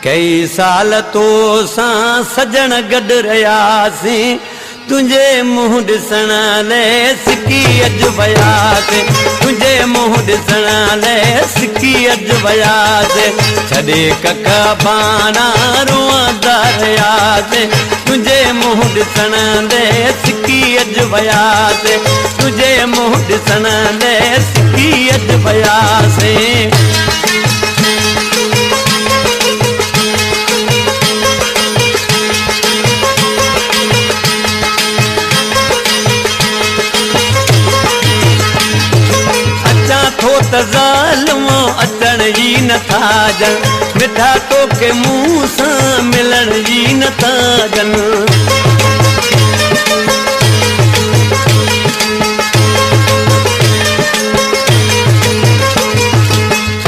कई साल तो सां सजण गॾु रहियासीं तुंहिंजे मुंहुं ॾिसण लाइ सिकी अॼु वियासीं तुंहिंजे मुंहुं ॾिसण लाइ सिकी अॼु वियासीं छॾे कख बाणा रोअंदा रहियासीं तुंहिंजे मुंहुं ॾिसण लाइ सिकी अॼु वियासीं तुंहिंजे मुंहुं ॾिसण लाइ सिकी अॼु वियासीं ज़ालिम अचण जी नथा ॼण मिठा तोखे मूं सां मिलण जी नथा ॼण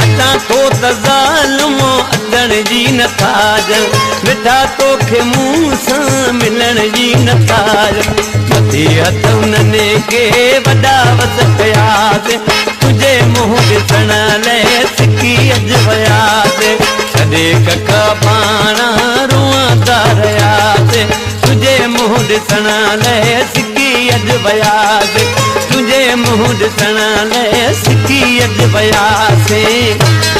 अचां थो त ज़ालिम अचण जी नथा ॼण मिठा तोखे मूं सां मिलण जी नथा ॼण मथे हथ उन्हनि खे वॾा वस कयासीं तुंहिंजे मुंहुं ॾिसण लाइ सिकी अॼु वियासीं छॾे कख बाणा रोअंदा रहियासीं तुंहिंजे मुंहुं ॾिसण लाइ सिकी अॼु वियासीं तुंहिंजे मुंहुं ॾिसण लाइ सिकी अॼु वियासीं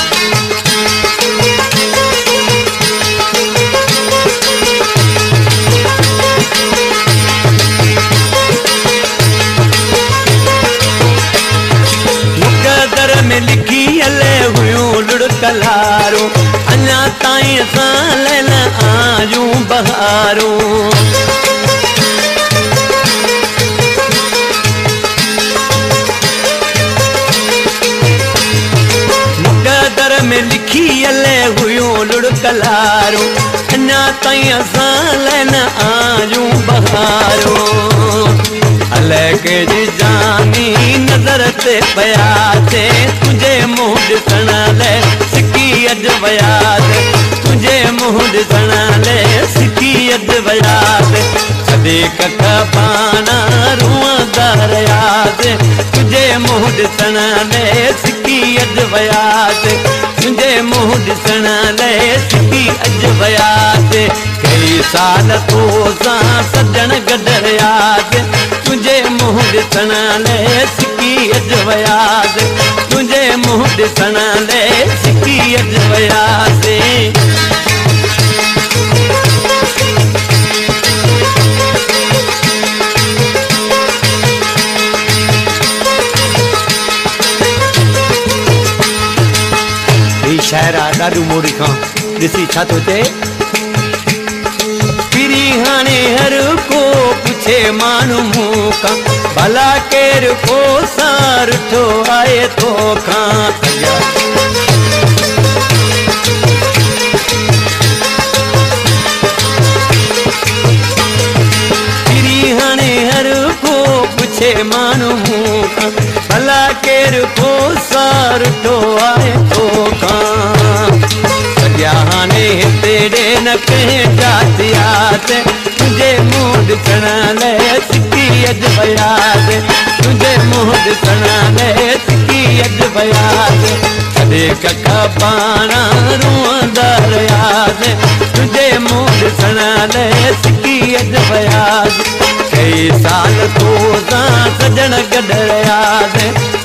में लिखी हले हुयूं लुड़कलारूं अञा ताईं असां लैल आयूं बहारूं मुक़दर में लिखी हले हुयूं लुड़कलारूं अञा ताईं असां लैल आयूं बहारूं अलाए कहिड़ी जानी नज़र ते पियासीं तुंहिंजे मुंहुं ॾिसण लाइ सिकी अॼु वियासीं तुंहिंजे मुंहुं ॾिसण लाइ सिकी अॼु वियासीं छॾे कख बाणा रोअंदा रहियासीं तुंहिंजे मुंहुं ॾिसण लाइ सिकी अॼु वियासीं तुंहिंजे मुंहुं ॾिसण लाइ सिकी अॼु वियासीं कई साल तो सां सजण गॾु रहियासीं तुंहिंजे मुंहुं ॾिसण लाइ सिकी अॼु वियासीं तुंहिंजे मुंहुं ॾिसण लाइ सिकी अॼु वियासीं ही शाइर आहे ॾाढो मोरी खां ॾिसी छा थो चए पिरी हाणे हर को पुछे माण्हू मूं खां भला केरु को सां रुठो आहे तोखां पिरी हाणे हर को पुछे माण्हू मूं खां भला केरु को सां रुठो आहे तोखां सॼा हाणे हिते ॾे न पंहिंजा थियासीं तुंहिंजे मुंहुं ॾिसण लाइ सिकी अॼु वियासीं तुंहिंजे मुंहुं ॾिसण लाइ सिकी अॼु वियासीं छॾे कख बाणा रोअंदा रहियासीं तुंहिंजे मुंहुं ॾिसण लाइ सिकी अॼु वियासीं कई साल तो सां सजण गॾु रहियासीं